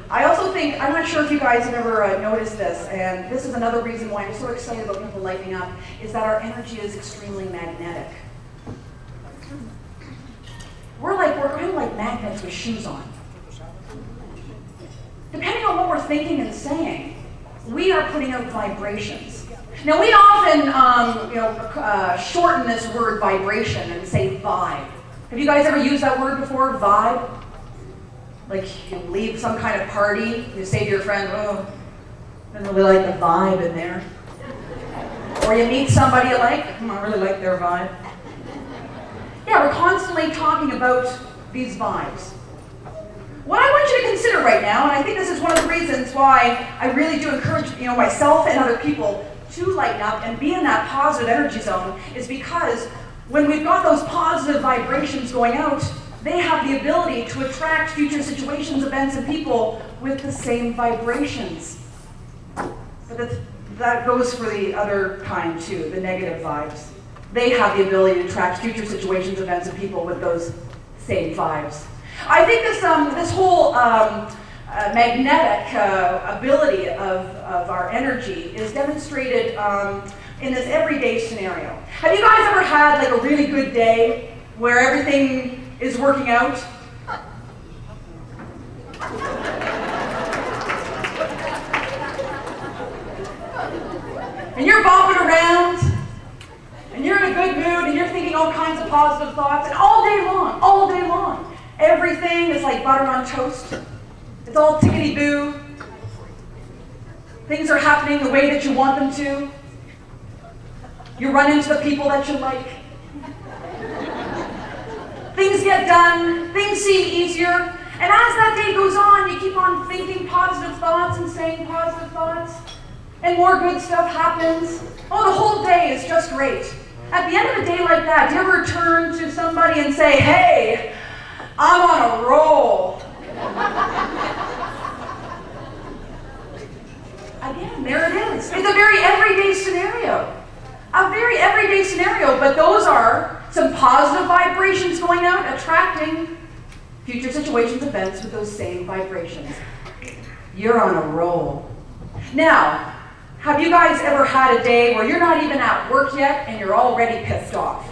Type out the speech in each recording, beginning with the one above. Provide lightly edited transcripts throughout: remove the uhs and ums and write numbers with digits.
I also think, I'm not sure if you guys have ever noticed this, and this is another reason why I'm so excited about people lighting up, is that our energy is extremely magnetic. We're kind of like magnets with shoes on. Depending on what we're thinking and saying, we are putting out vibrations. Now we often shorten this word vibration and say vibe. Have you guys ever used that word before, vibe? Like you leave some kind of party, you say to your friend, oh, I don't really like the vibe in there. Or you meet somebody you like, I really like their vibe. Yeah, we're constantly talking about these vibes. What I want you to consider right now, and I think this is one of the reasons why I really do encourage myself and other people to lighten up and be in that positive energy zone, is because when we've got those positive vibrations going out, they have the ability to attract future situations, events, and people with the same vibrations. But that goes for the other kind too, the negative vibes. They have the ability to attract future situations, events, and people with those same vibes. I think this whole magnetic ability of our energy is demonstrated in this everyday scenario. Have you guys ever had like a really good day where everything is working out? And you're bopping around, and you're in a good mood, and you're thinking all kinds of positive thoughts, and all day long, everything is like butter on toast. It's all tickety-boo. Things are happening the way that you want them to. You run into the people that you like. Things get done, things seem easier, and as that day goes on, you keep on thinking positive thoughts and saying positive thoughts, and more good stuff happens. Oh, the whole day is just great. At the end of a day like that, do you ever turn to somebody and say, hey, I'm on a roll? Again, there it is. It's a very everyday scenario. A very everyday scenario, but those are some positive vibrations going out, attracting future situations, events with those same vibrations. You're on a roll. Now, have you guys ever had a day where you're not even at work yet and you're already pissed off?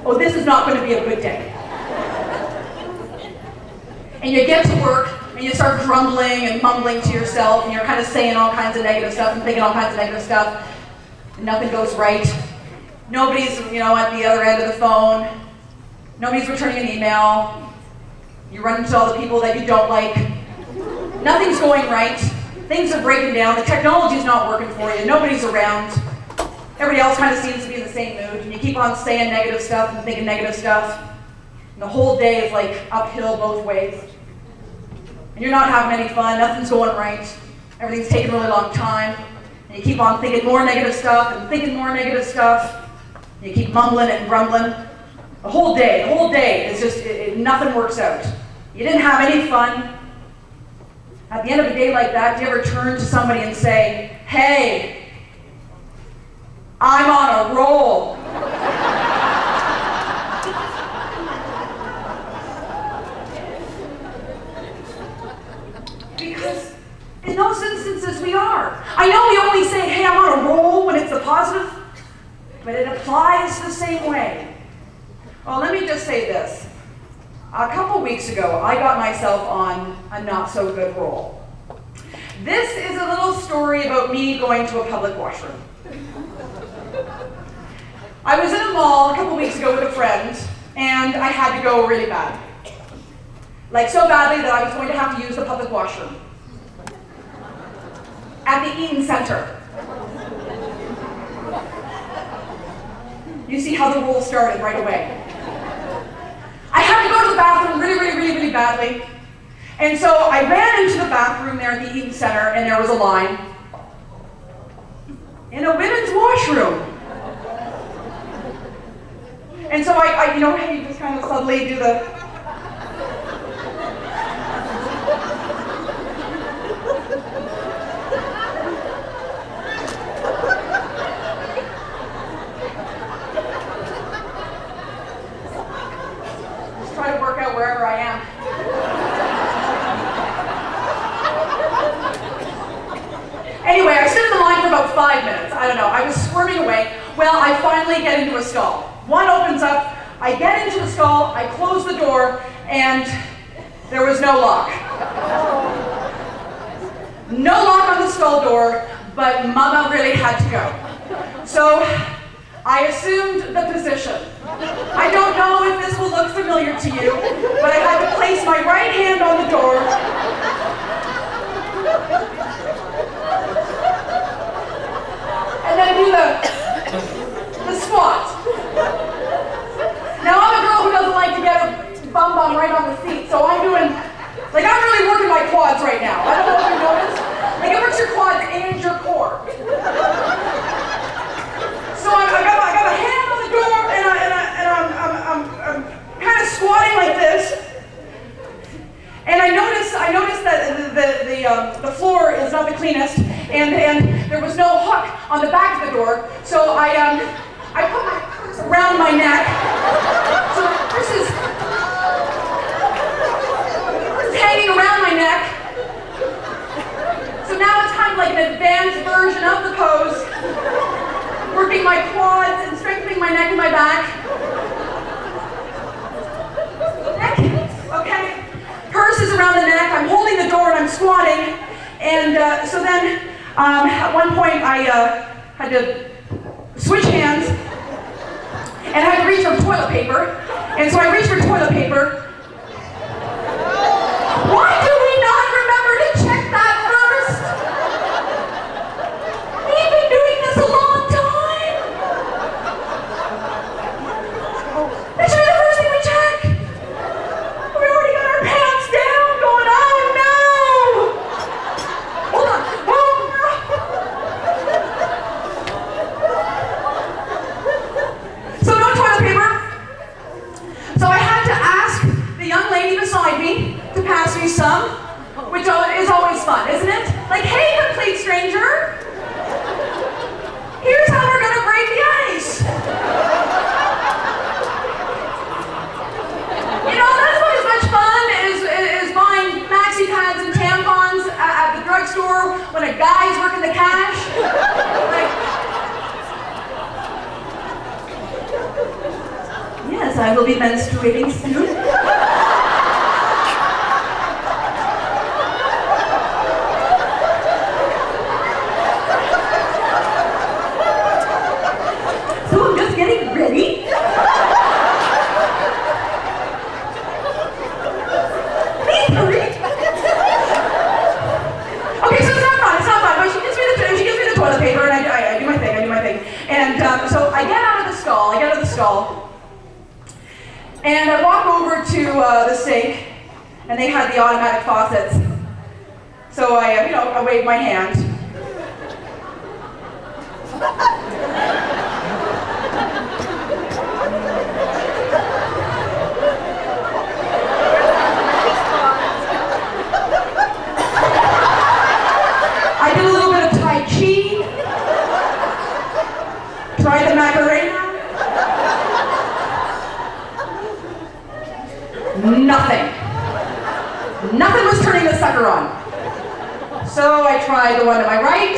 Oh, this is not going to be a good day. And you get to work and you start grumbling and mumbling to yourself, and you're kind of saying all kinds of negative stuff and thinking all kinds of negative stuff, and nothing goes right. Nobody's, at the other end of the phone. Nobody's returning an email. You run into all the people that you don't like. Nothing's going right. Things are breaking down. The technology's not working for you. Nobody's around. Everybody else kind of seems to be in the same mood, and you keep on saying negative stuff and thinking negative stuff. And the whole day is like uphill both ways. And you're not having any fun. Nothing's going right. Everything's taking a really long time. And you keep on thinking more negative stuff and thinking more negative stuff. And you keep mumbling and grumbling. The whole day is just, nothing works out. You didn't have any fun. At the end of a day like that, do you ever turn to somebody and say, hey, I'm on a roll? Because in those instances we are. I know we only say, hey, I'm on a roll when it's a positive, but it applies the same way. Well, let me just say this. A couple weeks ago, I got myself on a not-so-good roll. This is a little story about me going to a public washroom. I was in a mall a couple weeks ago with a friend, and I had to go really bad. Like so badly that I was going to have to use the public washroom. At the Eaton Center. You see how the roll started right away. I had to go to the bathroom really badly. And so I ran into the bathroom there at the Eaton Center, and there was a line in a women's washroom. And so I you just kind of subtly do the... I was squirming away. Well, I finally get into a stall. One opens up, I get into the stall, I close the door, and there was no lock. No lock on the stall door, but Mama really had to go. So I assumed the position. I don't know if this will look familiar to you, but I had to place my right hand on the door. And then do the squat. Now I'm a girl who doesn't like to get a bum right on the seat, so I'm really working my quads right now. I don't know if you noticed. Like it works your quads and your core. So I got a hand on the door and I'm kind of squatting like this. And I noticed that the floor is not the cleanest, and there was no hook on the back of the door. So I put my purse around my neck. So my purse is hanging around my neck. So now it's kind of like an advanced version of the pose, working my quads and strengthening my neck and my back. Okay. Purse is around the neck, I'm holding the door and I'm squatting, and so then at one point I had to switch hands and I had to reach for toilet paper, and so I reached for toilet paper. Why do we not remember to check that first? We've been doing this a long time. That should be the first thing we check. We already got our pants down, going, oh no! Hold on. So no toilet paper. So I had to ask the young lady beside me to pass me some, which is always fun, isn't it? Like, hey, complete stranger, here's how we're gonna break the ice. That's not as much fun as buying maxi pads and tampons at the drugstore when a guy's working the cash. Yes, I will be menstruating soon. Getting ready? Please hurry. Okay, so it's not fun, but she gives me the toilet paper and I do my thing, And so I get out of the stall, and I walk over to the sink, and they had the automatic faucets. So I wave my hand. I did a little bit of Tai Chi, tried the Macarena. Nothing was turning the sucker on. So I tried the one to my right.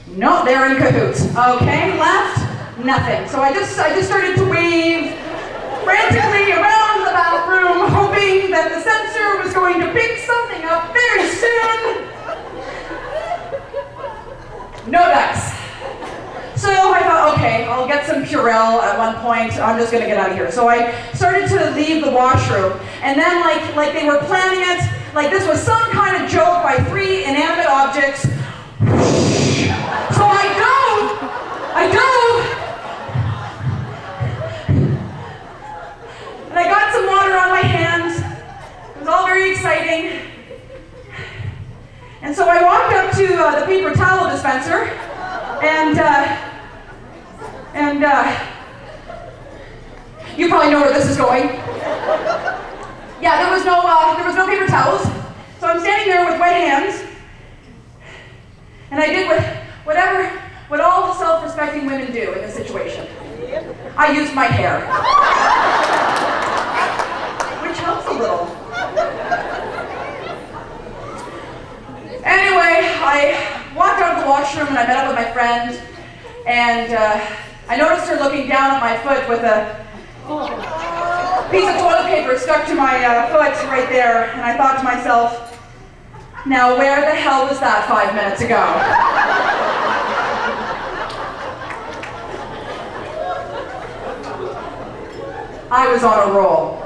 No, they're in cahoots. Okay, left, nothing. So I just started to wave frantically around the bathroom, hoping that the sensor was going to pick something up very soon. No dice. So I thought, okay, I'll get some Purell at one point. I'm just gonna get out of here. So I started to leave the washroom, and then like they were planning it, like this was some kind of joke by three inanimate objects. So I dove, and I got some water on my hands. It was all very exciting. And so I walked up to the paper towel dispenser, and you probably know where this is going. Yeah, there was no paper towels. So I'm standing there with wet hands, and I did what all self-respecting women do in this situation. I used my hair, which helps a little. Anyway, I walked out of the washroom and I met up with my friend, and I noticed her looking down at my foot with a piece of toilet paper stuck to my foot right there, and I thought to myself, now where the hell was that 5 minutes ago? I was on a roll.